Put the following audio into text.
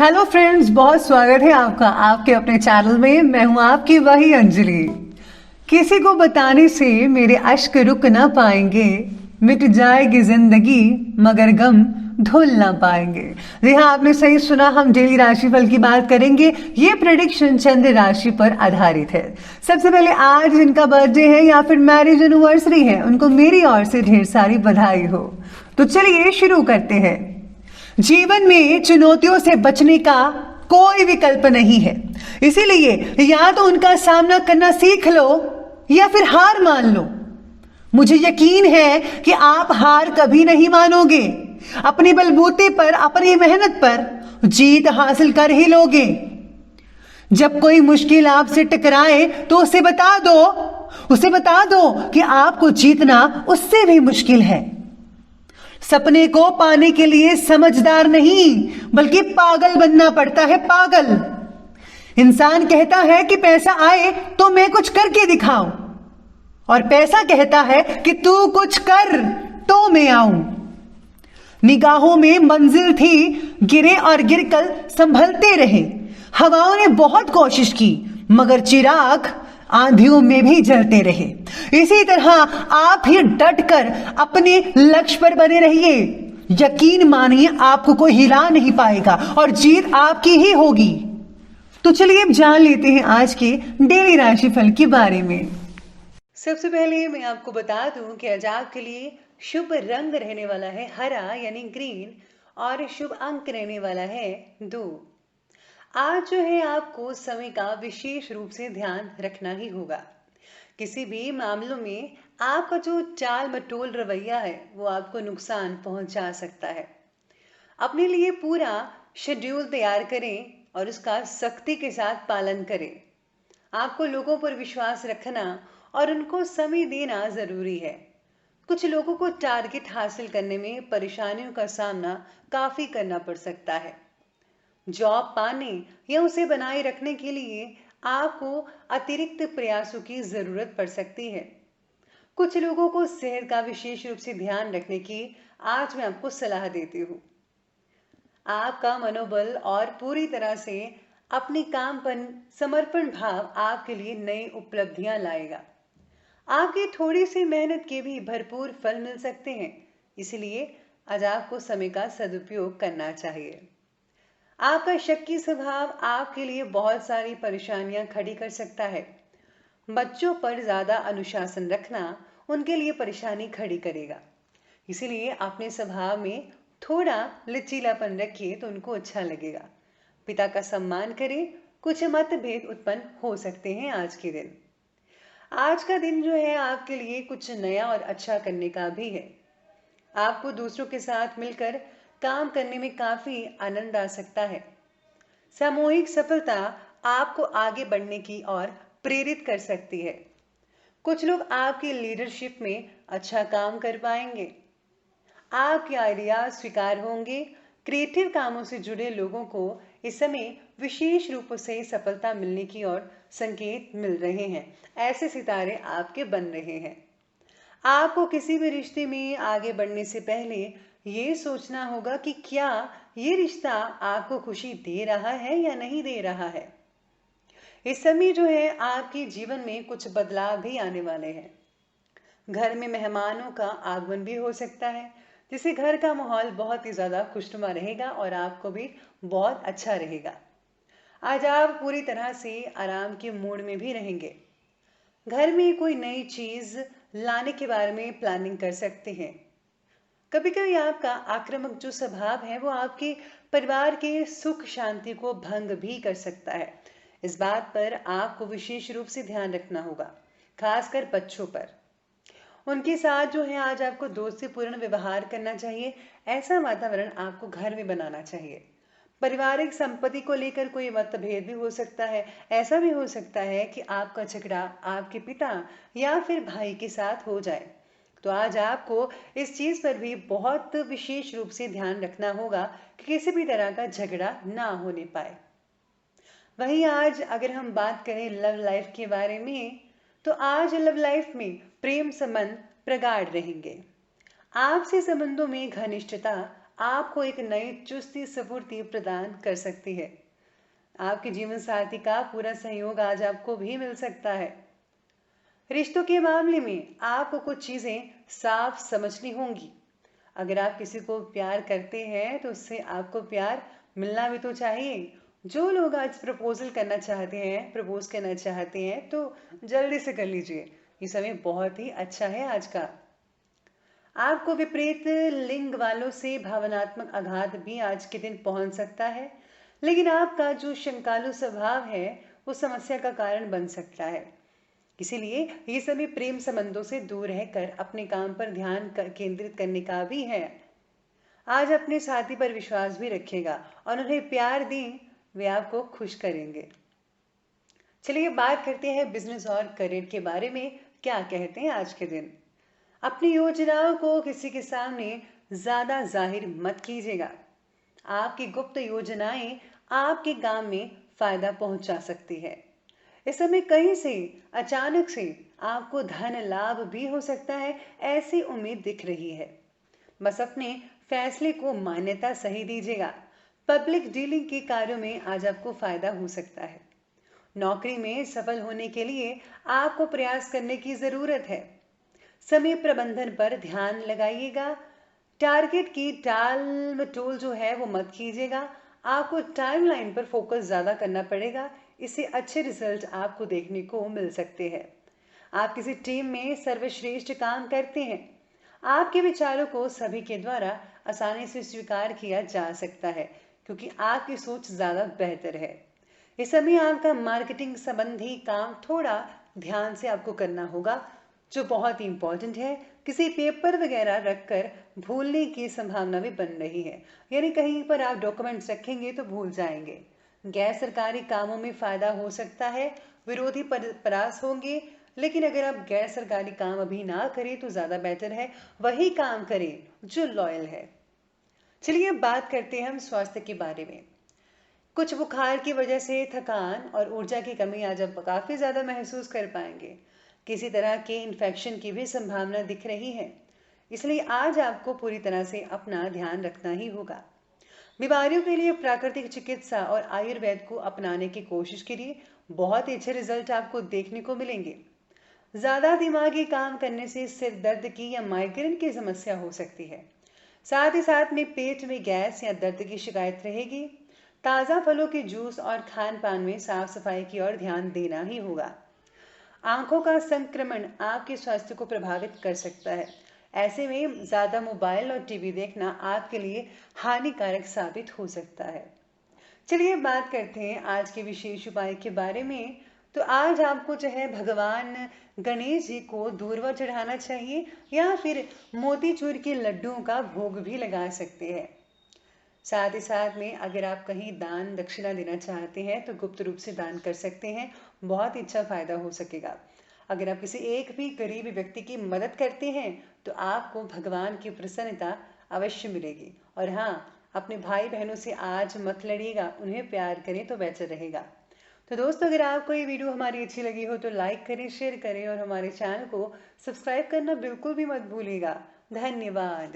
Hello friends, बहुत स्वागत है आपका आपके अपने चैनल में। मैं हूं आपकी वही अंजलि। किसी को बताने से मेरे अश्क रुक ना पाएंगे, मिट जाएगी जिंदगी मगर गम धुल ना पाएंगे। जी हाँ, आपने सही सुना, हम डेली राशिफल की बात करेंगे। ये प्रेडिक्शन चंद्र राशि पर आधारित है। सबसे पहले आज जिनका बर्थडे है या फिर मैरिज एनिवर्सरी है, उनको मेरी ओर से ढेर सारी बधाई हो। तो चलिए शुरू करते हैं। जीवन में चुनौतियों से बचने का कोई विकल्प नहीं है, इसीलिए या तो उनका सामना करना सीख लो या फिर हार मान लो। मुझे यकीन है कि आप हार कभी नहीं मानोगे। अपने बलबूते पर, अपनी मेहनत पर जीत हासिल कर ही लोगे। जब कोई मुश्किल आपसे टकराए तो उसे बता दो कि आपको जीतना उससे भी मुश्किल है। सपने को पाने के लिए समझदार नहीं बल्कि पागल बनना पड़ता है, पागल। इंसान कहता है कि पैसा आए तो मैं कुछ करके दिखाऊं, और पैसा कहता है कि तू कुछ कर तो मैं आऊं। निगाहों में मंजिल थी, गिरे और गिरकर संभलते रहे। हवाओं ने बहुत कोशिश की मगर चिराग आंधियों में भी जलते रहे। इसी तरह आप भी डट कर अपने लक्ष्य पर बने रहिए। यकीन मानिए, आपको कोई हिला नहीं पाएगा और जीत आपकी ही होगी। तो चलिए अब जान लेते हैं आज के डेली राशिफल के बारे में। सबसे पहले मैं आपको बता दूं कि आज आपके लिए शुभ रंग रहने वाला है हरा यानी ग्रीन, और शुभ अंक रहने वाला है 2। आज जो है आपको समय का विशेष रूप से ध्यान रखना ही होगा। किसी भी मामलों में आपका जो चाल मटोल रवैया है वो आपको नुकसान पहुंचा सकता है। अपने लिए पूरा शेड्यूल तैयार करें और उसका सख्ती के साथ पालन करें। आपको लोगों पर विश्वास रखना और उनको समय देना जरूरी है। कुछ लोगों को टारगेट हासिल करने में परेशानियों का सामना काफी करना पड़ सकता है। जॉब पाने या उसे बनाए रखने के लिए आपको अतिरिक्त प्रयासों की जरूरत पड़ सकती है। कुछ लोगों को सेहत का विशेष रूप से ध्यान रखने की आज मैं आपको सलाह देती हूँ। आपका मनोबल और पूरी तरह से अपने काम पर समर्पण भाव आपके लिए नई उपलब्धियां लाएगा। आपकी थोड़ी सी मेहनत के भी भरपूर फल मिल सकते हैं, इसलिए आज आपको समय का सदुपयोग करना चाहिए। आपका शक्की स्वभाव आपके लिए बहुत सारी परेशानियां खड़ी कर सकता है। बच्चों पर ज्यादा अनुशासन रखना उनके लिए परेशानी खड़ी करेगा, इसीलिए अपने स्वभाव में थोड़ा लचीलापन रखिए तो उनको अच्छा लगेगा। पिता का सम्मान करें, कुछ मतभेद उत्पन्न हो सकते हैं आज के दिन। आज का दिन जो है आपके लिए कुछ नया और अच्छा करने का भी है। आपको दूसरों के साथ मिलकर काम करने में काफी आनंद आ सकता है। सामूहिक सफलता आपको आगे बढ़ने की ओर प्रेरित कर सकती है। कुछ लोग आपकी लीडरशिप में अच्छा काम कर पाएंगे। आपके आइडिया स्वीकार होंगे। क्रिएटिव कामों से जुड़े लोगों को इस समय विशेष रूप से सफलता मिलने की ओर संकेत मिल रहे हैं। ऐसे सितारे आपके बन रहे हैं। आपको किसी भी रिश्ते में आगे बढ़ने से पहले ये सोचना होगा कि क्या ये रिश्ता आपको खुशी दे रहा है या नहीं दे रहा है। इस समय जो है आपके जीवन में कुछ बदलाव भी आने वाले हैं। घर में मेहमानों का आगमन भी हो सकता है, जिससे घर का माहौल बहुत ही ज्यादा खुशनुमा रहेगा और आपको भी बहुत अच्छा रहेगा। आज आप पूरी तरह से आराम के मूड में भी रहेंगे। घर में कोई नई चीज लाने के बारे में प्लानिंग कर सकते हैं। कभी कभी आपका आक्रामक जो स्वभाव है वो आपके परिवार के सुख शांति को भंग भी कर सकता है। इस बात पर आपको विशेष रूप से ध्यान रखना होगा, खासकर बच्चों पर। उनके साथ जो है आज आपको दोस्तीपूर्ण व्यवहार करना चाहिए। ऐसा वातावरण आपको घर में बनाना चाहिए। पारिवारिक संपत्ति को लेकर कोई मतभेद भी हो सकता है। ऐसा भी हो सकता है कि आपका झगड़ा आपके पिता या फिर भाई के साथ हो जाए। तो आज आपको इस चीज पर भी बहुत विशेष रूप से ध्यान रखना होगा कि किसी भी तरह का झगड़ा ना होने पाए। वहीं आज अगर हम बात करें लव लाइफ के बारे में, तो आज लव लाइफ में प्रेम संबंध प्रगाढ़ रहेंगे। आपसी संबंधों में घनिष्ठता आपको एक नई चुस्ती स्फूर्ति प्रदान कर सकती है। आपके जीवन साथी का पूरा सहयोग आज आपको भी मिल सकता है। रिश्तों के मामले में आपको कुछ चीजें साफ समझनी होंगी। अगर आप किसी को प्यार करते हैं तो उससे आपको प्यार मिलना भी तो चाहिए। जो लोग आज प्रपोजल करना चाहते हैं, प्रपोज करना चाहते हैं, तो जल्दी से कर लीजिए। ये समय बहुत ही अच्छा है आज का। आपको विपरीत लिंग वालों से भावनात्मक आघात भी आज के दिन पहुंच सकता है, लेकिन आपका जो शंकालु स्वभाव है वो समस्या का कारण बन सकता है। इसीलिए ये समय प्रेम संबंधों से दूर रहकर अपने काम पर ध्यान केंद्रित करने का भी है। आज अपने साथी पर विश्वास भी रखिएगा और उन्हें प्यार दें, वे आपको खुश करेंगे। चलिए बात करते हैं बिजनेस और करियर के बारे में। क्या कहते हैं आज के दिन? अपनी योजनाओं को किसी के सामने ज्यादा जाहिर मत कीजिएगा। आपकी गुप्त योजनाएं आपके काम में फायदा पहुंचा सकती है। इस समय कहीं से अचानक से आपको धन लाभ भी हो सकता है, ऐसी उम्मीद दिख रही है। बस अपने फैसले को मान्यता सही दीजिएगा। पब्लिक डीलिंग के कार्यों में आज आपको फायदा हो सकता है। नौकरी में सफल होने के लिए आपको प्रयास करने की जरूरत है। समय प्रबंधन पर ध्यान लगाइएगा। टारगेट की टाल मटोल जो है वो मत कीजिएगा। आपको टाइमलाइन पर फोकस ज़्यादा करना पड़ेगा। इससे अच्छे रिजल्ट आपको देखने को मिल सकते हैं। आप किसी टीम में सर्वश्रेष्ठ काम करते हैं। आपके विचारों को सभी के द्वारा आसानी से स्वीकार किया जा सकता है, क्योंकि आपकी सोच ज़्यादा बेहतर है। इस समय आपका मार्केटिंग संबंधी काम थोड़ा ध्यान से आपको करना होगा, जो बहुत ही इंपॉर्टेंट है। किसी पेपर वगैरह रखकर भूलने की संभावना भी बन रही है, यानी कहीं पर आप डॉक्यूमेंट्स रखेंगे तो भूल जाएंगे। गैर सरकारी कामों में फायदा हो सकता है। विरोधी परास होंगे, लेकिन अगर आप गैर सरकारी काम अभी ना करें तो ज़्यादा बेहतर है वही काम करें जो लॉयल है। चलिए अब बात करते हैं हम स्वास्थ्य के बारे में। कुछ बुखार की वजह से थकान और ऊर्जा की कमी आज आप काफ़ी ज़्यादा महसूस कर पाएंगे। किसी तरह के इन्फेक्शन की भी संभावना दिख रही है, इसलिए आज आपको पूरी तरह से अपना ध्यान रखना ही होगा। बीमारियों के लिए प्राकृतिक चिकित्सा और आयुर्वेद को अपनाने की कोशिश करिए। बहुत ही अच्छे रिजल्ट आपको देखने को मिलेंगे। ज़्यादा दिमागी काम करने से सिर दर्द की या माइग्रेन की समस्या हो सकती है। साथ ही साथ में पेट में गैस या दर्द की शिकायत रहेगी। ताज़ा फलों के जूस और खान पान में साफ सफाई की ओर ध्यान देना ही होगा। आंखों का संक्रमण आपके स्वास्थ्य को प्रभावित कर सकता है। ऐसे में ज़्यादा मोबाइल और टीवी देखना आपके लिए हानिकारक साबित हो सकता है। चलिए बात करते हैं आज के विशेष उपाय के बारे में। तो आज आपको जो है भगवान गणेश जी को दूर्वा चढ़ाना चाहिए, या फिर मोतीचूर के लड्डुओं का भोग भी लगा सकते हैं। साथ ही साथ में अगर आप कहीं दान दक्षिणा देना चाहते हैं तो गुप्त रूप से दान कर सकते हैं। बहुत ही अच्छा फायदा हो सकेगा। अगर आप किसी एक भी गरीब व्यक्ति की मदद करते हैं तो आपको भगवान की प्रसन्नता अवश्य मिलेगी। और हाँ, अपने भाई बहनों से आज मत लड़िएगा, उन्हें प्यार करें तो बेहतर रहेगा। तो दोस्तों, अगर आपको ये वीडियो हमारी अच्छी लगी हो तो लाइक करें, शेयर करें और हमारे चैनल को सब्सक्राइब करना बिल्कुल भी मत भूलिएगा। धन्यवाद।